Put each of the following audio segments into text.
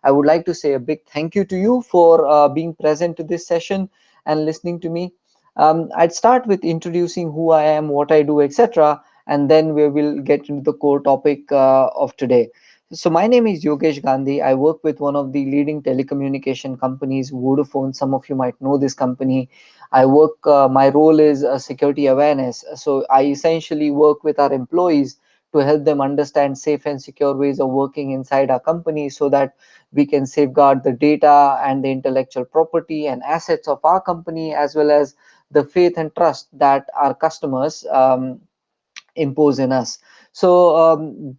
I would like to say a big thank you to you for being present to this session and listening to me. I'd start with introducing who I am, what I do, etc., and then we will get into the core topic of today. So, my name is Yogesh Gandhi. I work with one of the leading telecommunication companies, Vodafone. Some of you might know this company. My role is security awareness. So, I essentially work with our employees to help them understand safe and secure ways of working inside our company so that we can safeguard the data and the intellectual property and assets of our company, as well as the faith and trust that our customers impose in us. So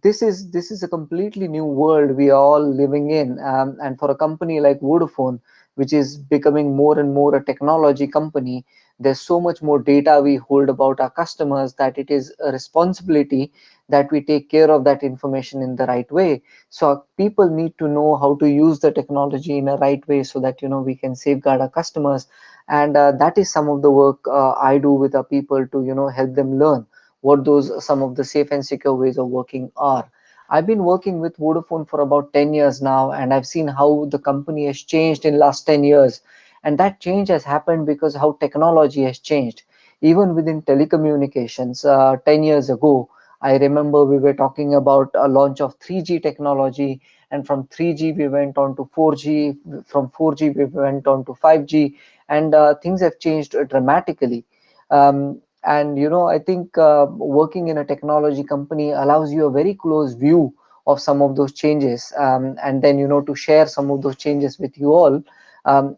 this is a completely new world we are all living in, and for a company like Vodafone, which is becoming more and more a technology company, there's so much more data we hold about our customers that it is a responsibility that we take care of that information in the right way. So people need to know how to use the technology in a right way so that we can safeguard our customers, and that is some of the work I do with our people to help them learn what those some of the safe and secure ways of working are. I've been working with Vodafone for about 10 years now, and I've seen how the company has changed in last 10 years. And that change has happened because how technology has changed. Even within telecommunications, 10 years ago, I remember we were talking about a launch of 3G technology, and from 3G we went on to 4G, from 4G we went on to 5G, and things have changed dramatically. And I think working in a technology company allows you a very close view of some of those changes, and then to share some of those changes with you all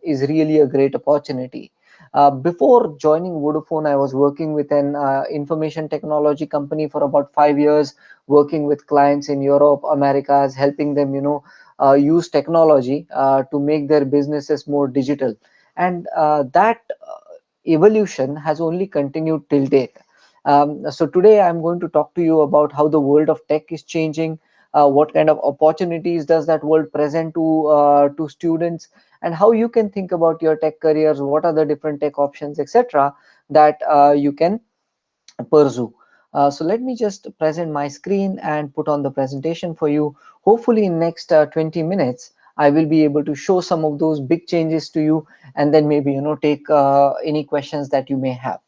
is really a great opportunity. Before joining Vodafone, I was working with an information technology company for about 5 years, working with clients in Europe, Americas, helping them use technology to make their businesses more digital. And that evolution has only continued till date. So today I'm going to talk to you about how the world of tech is changing, what kind of opportunities does that world present to students, and how you can think about your tech careers, what are the different tech options, etc., that you can pursue. So let me just present my screen and put on the presentation for you. Hopefully in next 20 minutes, I will be able to show some of those big changes to you, and then maybe take any questions that you may have.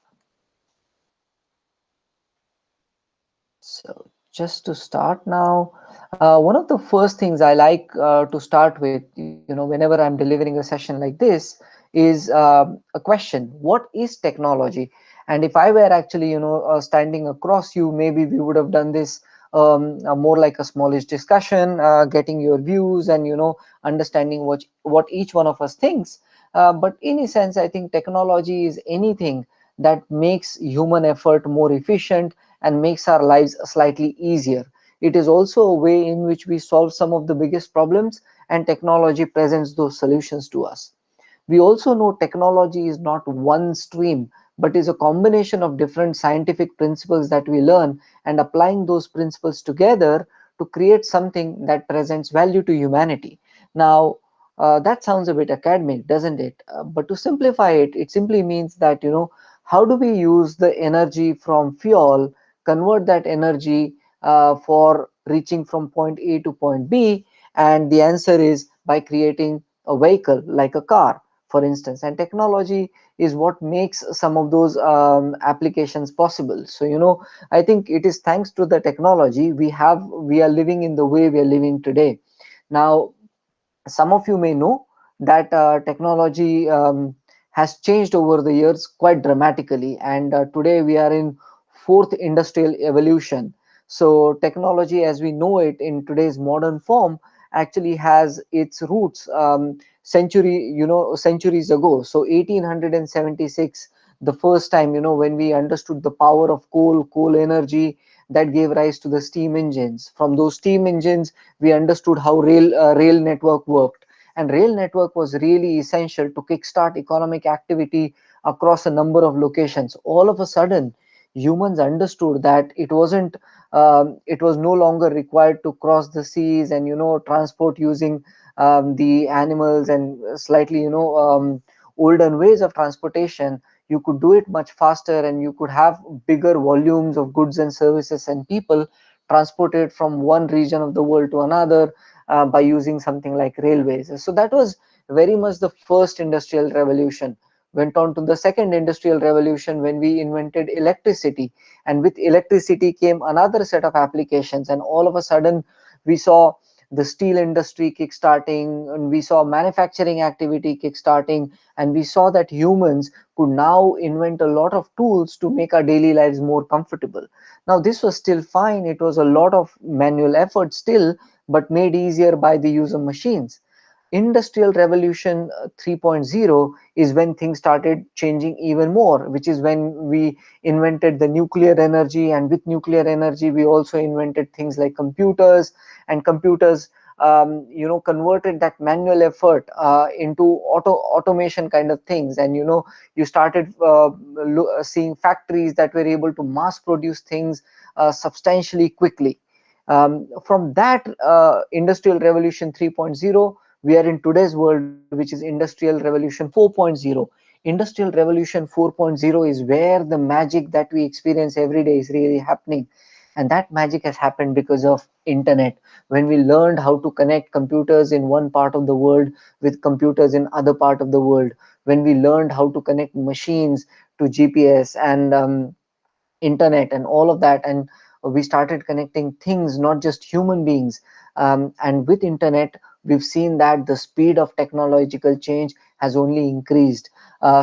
So just to start now, one of the first things I like to start with, whenever I'm delivering a session like this, is a question: what is technology? And if I were actually, standing across you, maybe we would have done this more like a smallish discussion, getting your views and understanding what each one of us thinks. But in a sense, I think technology is anything that makes human effort more efficient and makes our lives slightly easier. It is also a way in which we solve some of the biggest problems, and technology presents those solutions to us. We also know technology is not one stream, but is a combination of different scientific principles that we learn, and applying those principles together to create something that presents value to humanity. Now, that sounds a bit academic, doesn't it? But to simplify it, it simply means that, how do we use the energy from fuel, convert that energy for reaching from point A to point B? And the answer is by creating a vehicle like a car, for instance. And technology is what makes some of those applications possible. So I think it is thanks to the technology we are living in the way we are living today. Now, some of you may know that technology has changed over the years quite dramatically, and today we are in fourth industrial evolution. So technology as we know it in today's modern form actually has its roots centuries ago. So 1876, the first time when we understood the power of coal energy, that gave rise to the steam engines. From those steam engines we understood how rail network worked, and rail network was really essential to kickstart economic activity across a number of locations. All of a sudden, humans understood that it was no longer required to cross the seas and transport using the animals and slightly older ways of transportation. You could do it much faster, and you could have bigger volumes of goods and services and people transported from one region of the world to another, by using something like railways. So that was very much the first industrial revolution. Went on to the second industrial revolution when we invented electricity, and with electricity came another set of applications, and all of a sudden we saw the steel industry kickstarting, and we saw manufacturing activity kickstarting, and we saw that humans could now invent a lot of tools to make our daily lives more comfortable. Now, this was still fine, it was a lot of manual effort still, but made easier by the use of machines. Industrial Revolution 3.0 is when things started changing even more, which is when we invented the nuclear energy, and with nuclear energy we also invented things like computers, and computers converted that manual effort into automation kind of things. And you started seeing factories that were able to mass produce things substantially quickly. From that Industrial Revolution 3.0, we are in today's world, which is Industrial Revolution 4.0. Industrial Revolution 4.0 is where the magic that we experience every day is really happening. And that magic has happened because of internet. When we learned how to connect computers in one part of the world with computers in other part of the world, when we learned how to connect machines to GPS and internet and all of that, and we started connecting things, not just human beings. And with internet we've seen that the speed of technological change has only increased.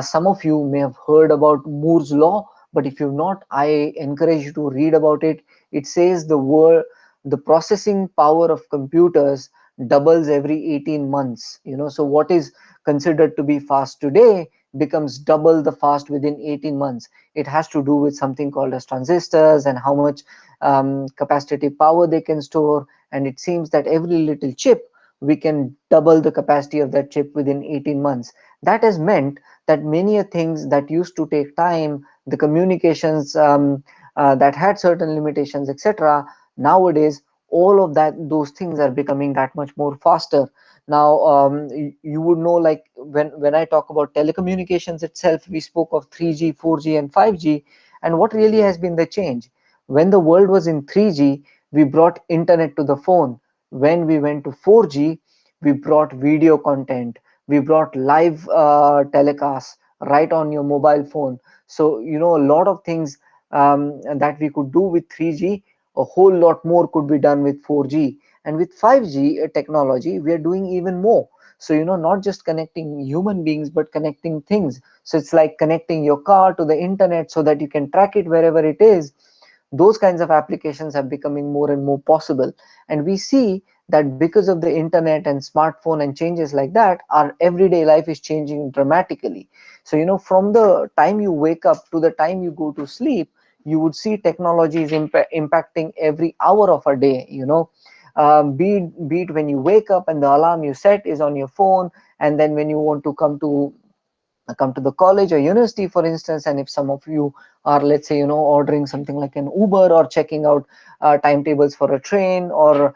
Some of you may have heard about Moore's law, but if you've not, I encourage you to read about it. It says the processing power of computers doubles every 18 months. So what is considered to be fast today becomes double the fast within 18 months. It has to do with something called as transistors and how much capacitive power they can store. And it seems that every little chip, we can double the capacity of that chip within 18 months. That has meant that many things that used to take time, the communications that had certain limitations, etc., nowadays all of those things are becoming that much more faster. Now, you would know, like when I talk about telecommunications itself, we spoke of 3G, 4G, and 5G. And what really has been the change? When the world was in 3G, we brought internet to the phone. When we went to 4G, we brought video content. We brought live telecasts right on your mobile phone. So, a lot of things that we could do with 3G, a whole lot more could be done with 4G. And with 5G technology, we are doing even more. So, not just connecting human beings, but connecting things. So it's like connecting your car to the internet so that you can track it wherever it is. Those kinds of applications are becoming more and more possible. And we see that because of the internet and smartphone and changes like that, our everyday life is changing dramatically. So, from the time you wake up to the time you go to sleep, you would see technology is impacting every hour of a day. Be it when you wake up and the alarm you set is on your phone, and then when you want to come to the college or university, for instance, and if some of you are, let's say, ordering something like an Uber or checking out timetables for a train or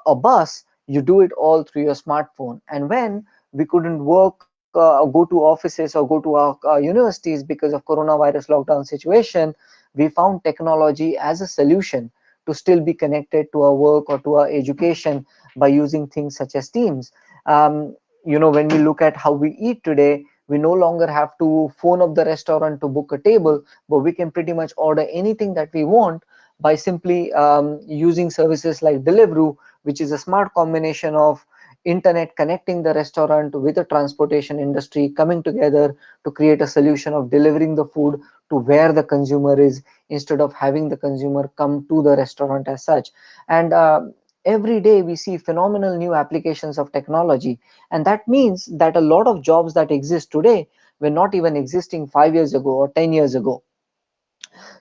a bus, you do it all through your smartphone. And when we couldn't work go to offices or go to our universities because of coronavirus lockdown situation, we found technology as a solution to still be connected to our work or to our education by using things such as Teams. When we look at how we eat today, we no longer have to phone up the restaurant to book a table, but we can pretty much order anything that we want by simply using services like Deliveroo, which is a smart combination of internet connecting the restaurant with the transportation industry coming together to create a solution of delivering the food to where the consumer is, instead of having the consumer come to the restaurant as such. And every day we see phenomenal new applications of technology, and that means that a lot of jobs that exist today were not even existing 5 years ago or 10 years ago.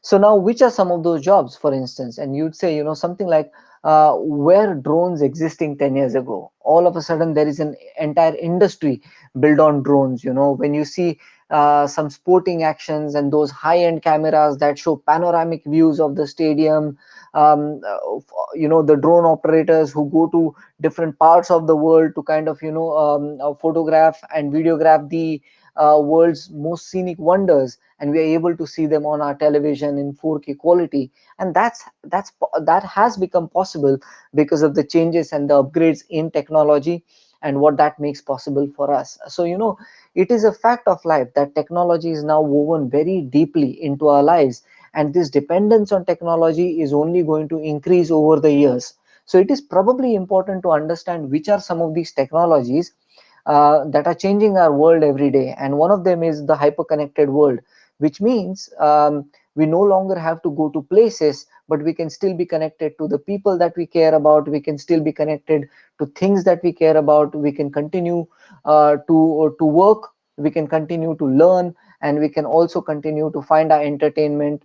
So now, which are some of those jobs, for instance? And you'd say, something like, where drones existing 10 years ago, all of a sudden there is an entire industry built on drones. When you see some sporting actions and those high-end cameras that show panoramic views of the stadium, the drone operators who go to different parts of the world to kind of, photograph and videograph the world's most scenic wonders, and we are able to see them on our television in 4K quality. And that has become possible because of the changes and the upgrades in technology and what that makes possible for us. So it is a fact of life that technology is now woven very deeply into our lives, and this dependence on technology is only going to increase over the years. So it is probably important to understand which are some of these technologies that are changing our world every day. And one of them is the hyperconnected world, which means we no longer have to go to places, but we can still be connected to the people that we care about. We can still be connected to things that we care about. We can continue to work. We can continue to learn, and we can also continue to find our entertainment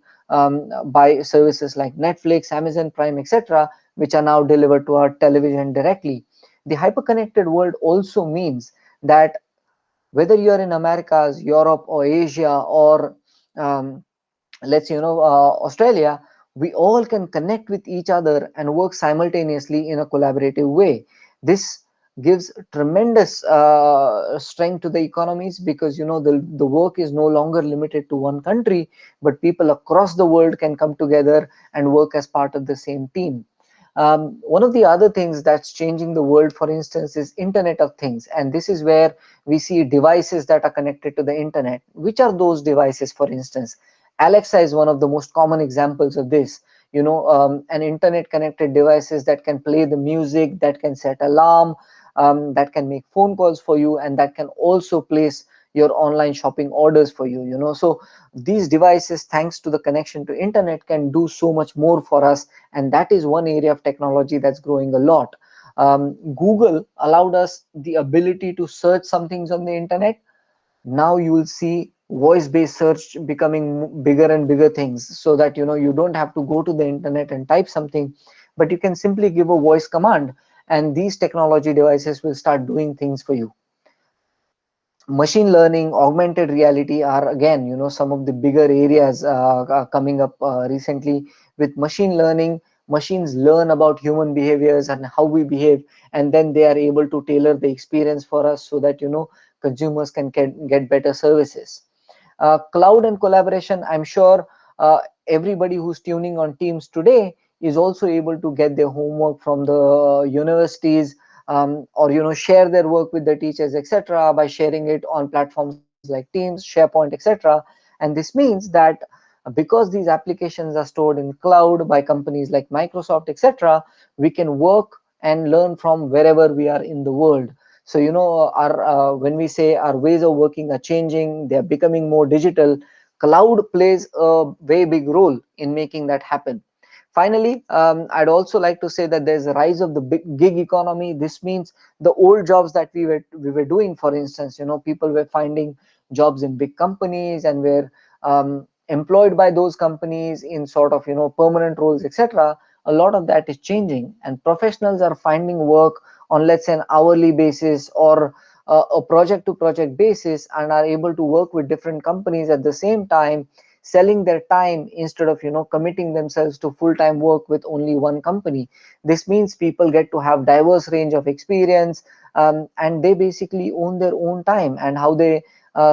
by services like Netflix, Amazon Prime, etc., which are now delivered to our television directly. The hyperconnected world also means that whether you are in Americas, Europe, or Asia, or um, let's Australia, we all can connect with each other and work simultaneously in a collaborative way. This gives tremendous strength to the economies, because the work is no longer limited to one country, but people across the world can come together and work as part of the same team. One of the other things that's changing the world, for instance, is Internet of Things. And this is where we see devices that are connected to the internet. Which are those devices? For instance, Alexa is one of the most common examples of this. An internet connected devices that can play the music, that can set alarm, that can make phone calls for you, and that can also place your online shopping orders for you. So these devices, thanks to the connection to internet, can do so much more for us, and that is one area of technology that's growing a lot. Google allowed us the ability to search some things on the internet. Now you will see voice based search becoming bigger and bigger things, so that you don't have to go to the internet and type something, but you can simply give a voice command, and these technology devices will start doing things for you. Machine learning, augmented reality are again some of the bigger areas coming up recently. With machine learning, machines learn about human behaviors and how we behave, and then they are able to tailor the experience for us, so that consumers can get better services. Cloud and collaboration, I'm sure everybody who's tuning on Teams today is also able to get their homework from the universities, or share their work with the teachers, etc., by sharing it on platforms like Teams, SharePoint, etc. And this means that because these applications are stored in cloud by companies like Microsoft, etc., we can work and learn from wherever we are in the world. So our when we say our ways of working are changing, they are becoming more digital. Cloud plays a very big role in making that happen. Finally, I'd also like to say that there's a rise of the big gig economy. This means the old jobs that we were doing, for instance, people were finding jobs in big companies and were employed by those companies in sort of permanent roles, etc. A lot of that is changing, and professionals are finding work on, let's say, an hourly basis, or a project to project basis, and are able to work with different companies at the same time, selling their time instead of committing themselves to full time work with only one company. This means people get to have diverse range of experience, and they basically own their own time and how they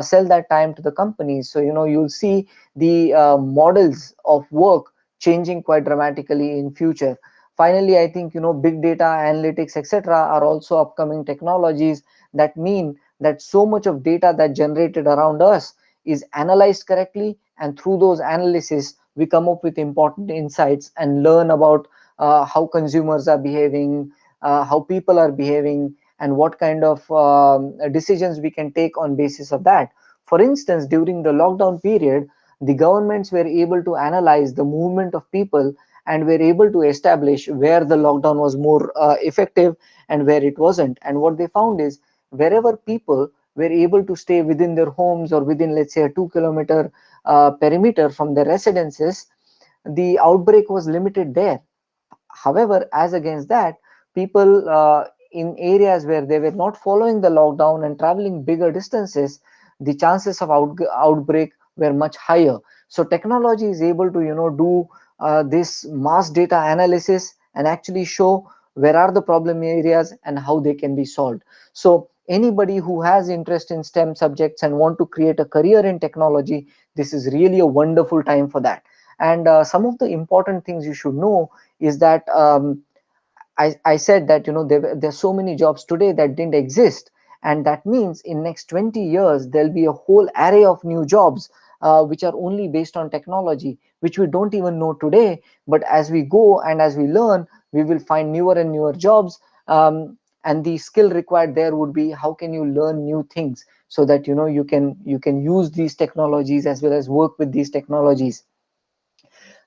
sell that time to the companies. So you'll see the models of work changing quite dramatically in future. Finally, I think big data analytics, etc., are also upcoming technologies that mean that so much of data that generated around us is analyzed correctly, and through those analysis we come up with important insights and learn about how consumers are behaving, how people are behaving, and what kind of decisions we can take on basis of that. For instance, during the lockdown period, the governments were able to analyze the movement of people and were able to establish where the lockdown was more effective and where it wasn't. And what they found is, wherever people were able to stay within their homes or within, let's say, a 2 kilometer perimeter from their residences, the outbreak was limited there. However, as against that, people in areas where they were not following the lockdown and traveling bigger distances, the chances of outbreak were much higher. So technology is able to do this mass data analysis and actually show where are the problem areas and how they can be solved. So anybody who has interest in STEM subjects and want to create a career in technology, this is really a wonderful time for that. And some of the important things you should know is that I said that there's so many jobs today that didn't exist, and that means in next 20 years there'll be a whole array of new jobs which are only based on technology, which we don't even know today. But as we go and as we learn, we will find newer and newer jobs. And the skill required there would be how can you learn new things so that you can use these technologies as well as work with these technologies.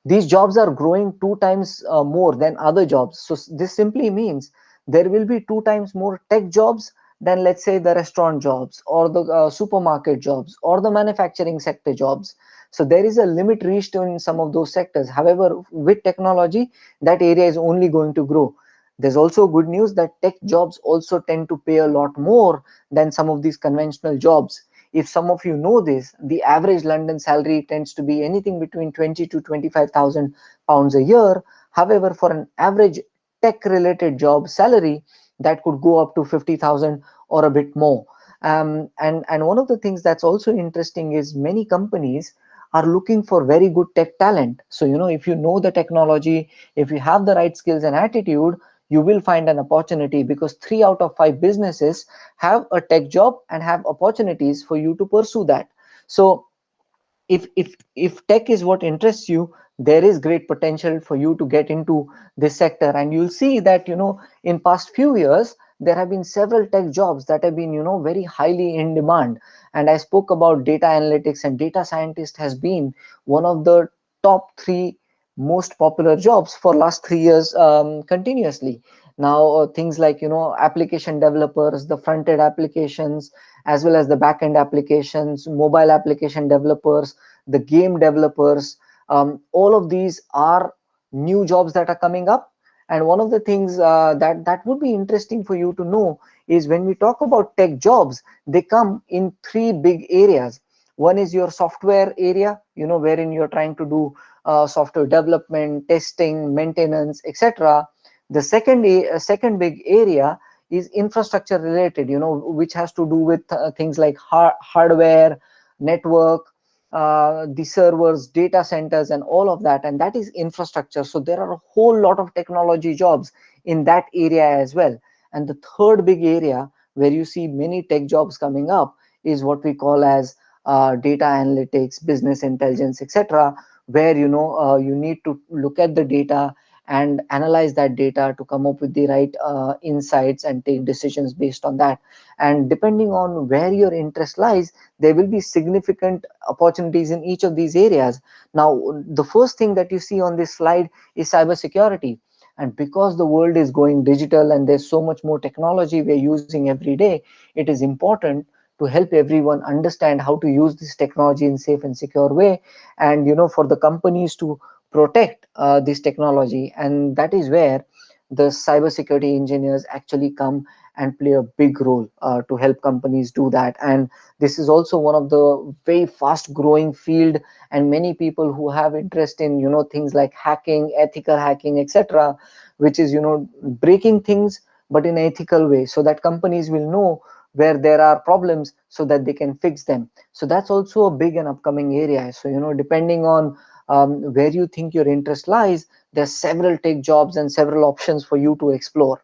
These jobs are growing two times more than other jobs. So this simply means there will be two times more tech jobs than, let's say, the restaurant jobs or the supermarket jobs or the manufacturing sector jobs. So there is a limit reached in some of those sectors. However, with technology, that area is only going to grow. There's also good news that tech jobs also tend to pay a lot more than some of these conventional jobs. If some of you know this, the average London salary tends to be anything between 20 to 25,000 pounds a year. However, for an average tech related job salary, that could go up to 50,000 or a bit more. And one of the things that's also interesting is many companies are looking for very good tech talent. So if you know the technology, if you have the right skills and attitude, you will find an opportunity, because 3 out of 5 businesses have a tech job and have opportunities for you to pursue that. So if tech is what interests you, there is great potential for you to get into this sector. And you'll see that in past few years there have been several tech jobs that have been very highly in demand. And I spoke about data analytics, and data scientist has been one of the top 3 most popular jobs for last 3 years continuously. Now things like application developers, the front end applications, as well as the back end applications, mobile application developers, the game developers, all of these are new jobs that are coming up. And one of the things that would be interesting for you to know is when we talk about tech jobs, they come in 3 big areas. One is your software area, wherein you're trying to do software development, testing, maintenance, etc. The second big area is infrastructure related, which has to do with things like hardware, network, the servers, data centers, and all of that, and that is infrastructure. So there are a whole lot of technology jobs in that area as well. And the third big area where you see many tech jobs coming up is what we call as data analytics, business intelligence, etc., where you need to look at the data and analyze that data to come up with the right insights and take decisions based on that. And depending on where your interest lies, there will be significant opportunities in each of these areas. Now, the first thing that you see on this slide is cybersecurity. And because the world is going digital and there's so much more technology we're using every day, it is important to help everyone understand how to use this technology in safe and secure way, and for the companies to protect this technology. And that is where the cybersecurity engineers actually come and play a big role to help companies do that. And this is also one of the very fast growing field, and many people who have interest in things like hacking, ethical hacking, etc., which is breaking things but in an ethical way, so that companies will know where there are problems so that they can fix them. So that's also a big and upcoming area. So depending on where you think your interest lies, there's several tech jobs and several options for you to explore.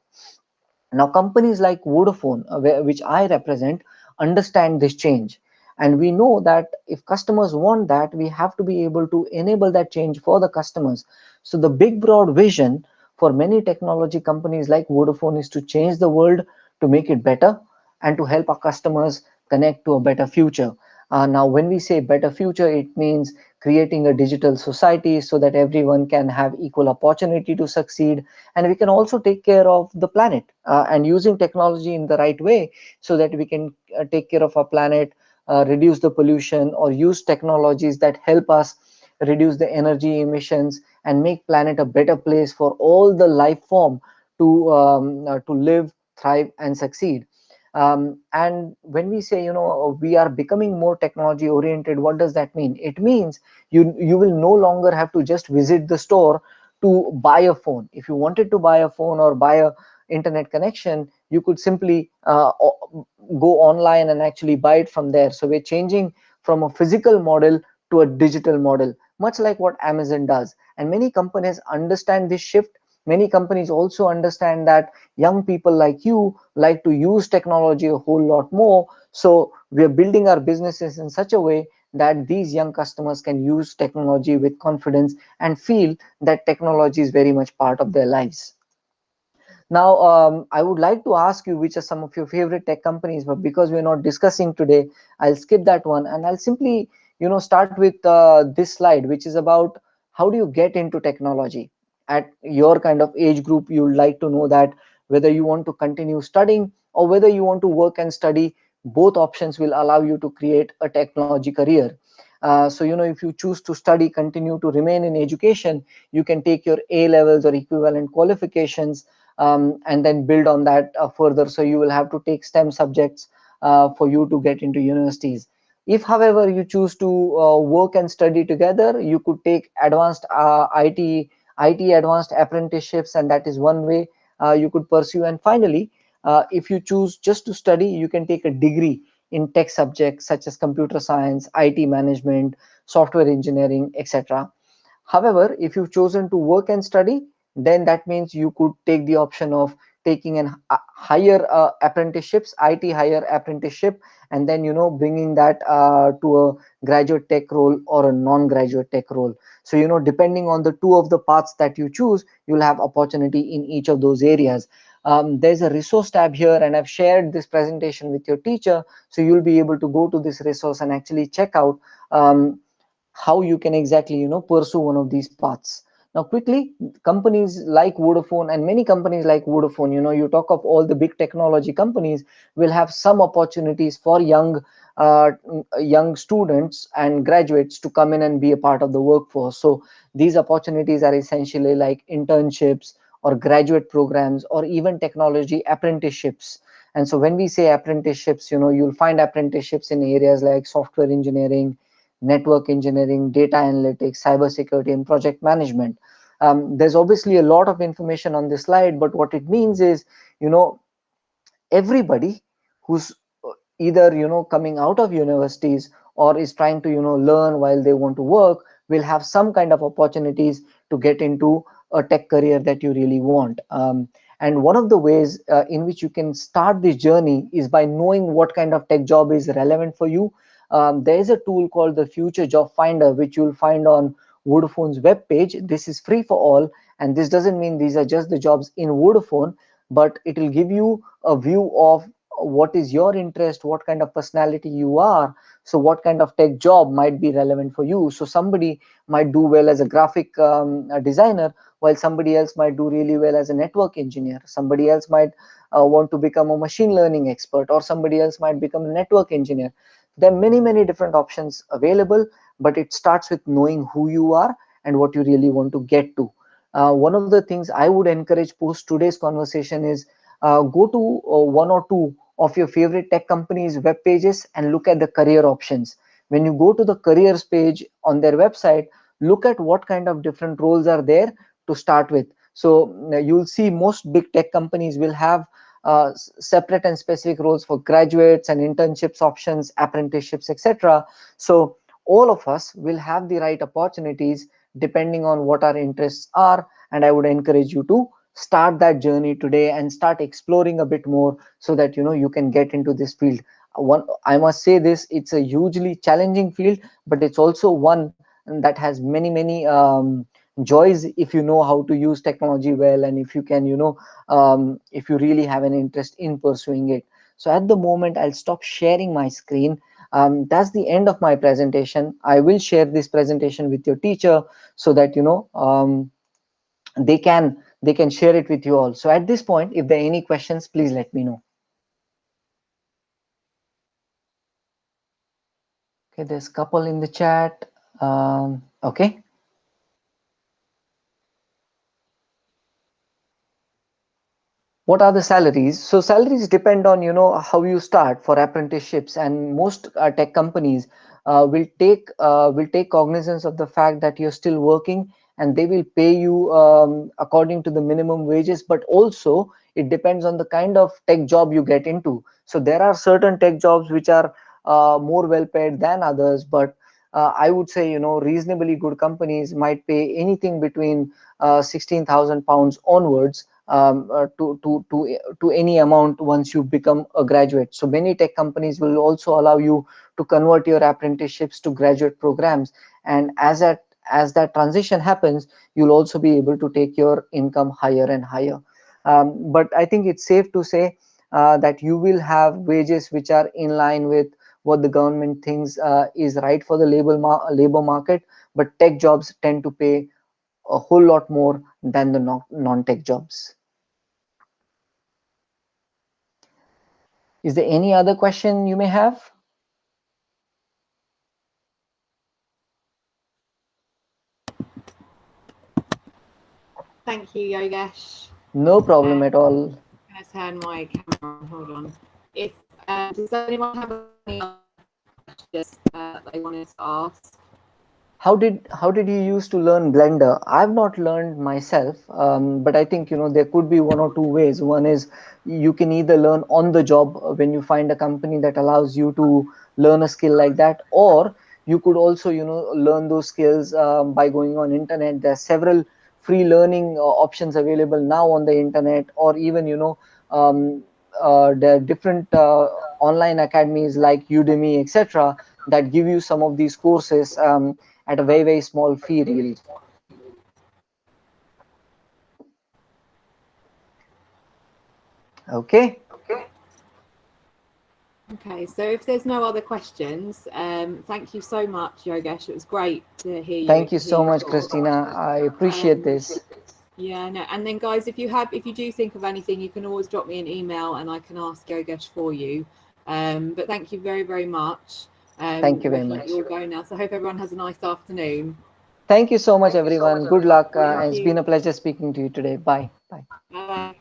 Now, companies like Vodafone, which I represent, understand this change. And we know that if customers want that, we have to be able to enable that change for the customers. So the big broad vision for many technology companies like Vodafone is to change the world, to make it better, and to help our customers connect to a better future. Now, when we say better future, it means creating a digital society so that everyone can have equal opportunity to succeed, and we can also take care of the planet, and using technology in the right way so that we can take care of our planet, reduce the pollution, or use technologies that help us reduce the energy emissions and make planet a better place for all the life form to live, thrive, and succeed. And when we say we are becoming more technology oriented, what does that mean? It means you will no longer have to just visit the store to buy a phone. If you wanted to buy a phone or buy internet connection, you could simply go online and actually buy it from there. So we're changing from a physical model to a digital model, much like what Amazon does. And many companies understand this shift. Many companies also understand that young people like you like to use technology a whole lot more. So we are building our businesses in such a way that these young customers can use technology with confidence and feel that technology is very much part of their lives. Now, I would like to ask you which are some of your favorite tech companies, but because we're not discussing today, I'll skip that one and I'll simply, start with this slide, which is about how do you get into technology at your kind of age group. You'd like to know that whether you want to continue studying or whether you want to work and study, both options will allow you to create a technology career. So, if you choose to study, continue to remain in education, you can take your A levels or equivalent qualifications, and then build on that further. So you will have to take STEM subjects for you to get into universities. If, however, you choose to work and study together, you could take advanced IT advanced apprenticeships, and that is one way you could pursue. And finally, if you choose just to study, you can take a degree in tech subjects such as computer science, IT management, software engineering, etc. However, if you've chosen to work and study, then that means you could take the option of taking an higher apprenticeships, IT higher apprenticeship, and then bringing that to a graduate tech role or a non-graduate tech role. So depending on the two of the paths that you choose, you'll have opportunity in each of those areas. There's a resource tab here, and I've shared this presentation with your teacher, so you'll be able to go to this resource and actually check out how you can exactly pursue one of these paths. Now quickly, companies like Vodafone and many companies like Vodafone, you talk of all the big technology companies, will have some opportunities for young students and graduates to come in and be a part of the workforce. So these opportunities are essentially like internships or graduate programs or even technology apprenticeships. And so when we say apprenticeships, you'll find apprenticeships in areas like software engineering, network engineering, data analytics, cybersecurity, and project management. There's obviously a lot of information on this slide, but what it means is, you know, everybody who's either coming out of universities or is trying to learn while they want to work will have some kind of opportunities to get into a tech career that you really want. And one of the ways in which you can start this journey is by knowing what kind of tech job is relevant for you. There is a tool called the Future Job Finder, which you'll find on Vodafone's webpage. This is free for all, and this doesn't mean these are just the jobs in Vodafone, but it will give you a view of what is your interest, what kind of personality you are, so what kind of tech job might be relevant for you. So somebody might do well as a graphic a designer, while somebody else might do really well as a network engineer. Somebody else might want to become a machine learning expert, or somebody else might become a network engineer. There are many different options available, but it starts with knowing who you are and what you really want to get to. One of the things I would encourage post today's conversation is go to one or two of your favorite tech companies' web pages and look at the career options. When you go to the careers page on their website, look at what kind of different roles are there to start with. So you'll see most big tech companies will have separate and specific roles for graduates and internships options, apprenticeships, etc. So all of us will have the right opportunities depending on what our interests are, and I would encourage you to start that journey today and start exploring a bit more so that you can get into this field. One, I must say this, it's a hugely challenging field, but it's also one that has many joys if you know how to use technology well, and if you can if you really have an interest in pursuing it. So at the moment I'll stop sharing my screen. That's the end of my presentation. I will share this presentation with your teacher so that they can share it with you all. So at this point, if there are any questions, please let me know. Okay, there's a couple in the chat. Okay. What are the salaries? So salaries depend on how you start for apprenticeships, and most tech companies will take cognizance of the fact that you're still working, and they will pay you according to the minimum wages, but also It depends on the kind of tech job you get into. So there are certain tech jobs which are more well paid than others, but I would say, reasonably good companies might pay anything between 16,000 pounds onwards, to any amount once you become a graduate. So many tech companies will also allow you to convert your apprenticeships to graduate programs, and as that transition happens, you'll also be able to take your income higher and higher. But I think it's safe to say that you will have wages which are in line with what the government thinks is right for the labor market, but tech jobs tend to pay a whole lot more than the non-tech jobs. Is there any other question you may have? Thank you, Yogesh. No problem at I'm all. going to turn my camera on. Hold on. If does anyone have any other questions they wanted to ask? How did you used to learn Blender? I've not learned myself, but I think there could be one or two ways. One is you can either learn on the job when you find a company that allows you to learn a skill like that, or you could also learn those skills by going on internet. There are several free learning options available now on the internet, or even um, there are different online academies like Udemy, etc., that give you some of these courses at a very, very small fee, really. Okay. Okay, so if there's no other questions, thank you so much, Yogesh. It was great to Thank you hear so your much, thoughts. Christina. I appreciate this. Yeah, no, and then guys, if you do think of anything, you can always drop me an email and I can ask Yogesh for you. But thank you very, very much. Thank you We very can let you much. all go now. So I hope everyone has a nice afternoon. Thank you so much, everyone. Good luck. Thank It's been you. a pleasure speaking to you today. Bye. Bye. Bye.